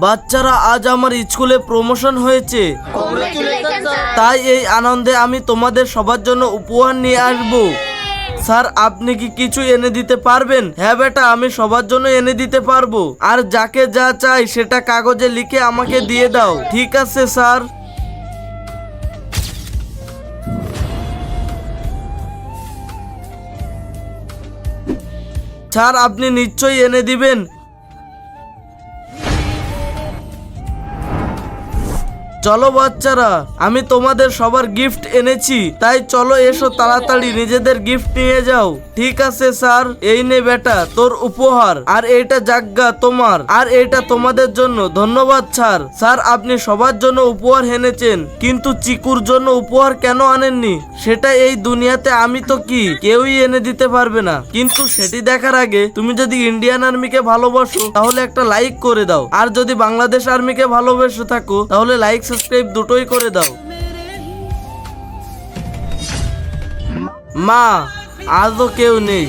বাচ্চারা, আজ আমার স্কুলে প্রমোশন হয়েছে, Congratulations, sir. তাই এই আনন্দে আমি তোমাদের সবার জন্য উপহার নিয়ে আসব। স্যার, আপনি কি কিছু এনে দিতে পারবেন? হ্যাঁ বেটা, আমি সবার জন্য এনে দিতে পারবো। আর যাকে যা চাই সেটা কাগজে লিখে আমাকে দিয়ে দাও। ঠিক আছে স্যার। স্যার, আপনি নিশ্চয়ই এনে দিবেন। চলো বাচ্চারা, আমি তোমাদের সবার গিফট এনেছি, তাই চলো এসো তাড়াতাড়ি নিজেদের গিফট নিয়ে যাও। ঠিক আছে স্যার, এই নে বেটা তোর উপহার, আর এইটা জাগ্গা তোমার, আর এইটা তোমাদের জন্য। ধন্যবাদ স্যার। স্যার, আপনি সবার জন্য উপহার এনেছেন, কিন্তু চিকুর জন্য উপহার কেন আনেননি? সেটা এই দুনিয়াতে আমি তো কি কেউই এনে দিতে পারবে না। কিন্তু সেটি দেখার আগে তুমি যদি ইন্ডিয়ান আর্মিকে ভালোবাসো তাহলে একটা লাইক করে দাও, আর যদি বাংলাদেশ আর্মিকে ভালোবেসে থাকো তাহলে লাইক সাবস্ক্রাইব দুটোই করে দাও। মা, আজও কেউ নেই।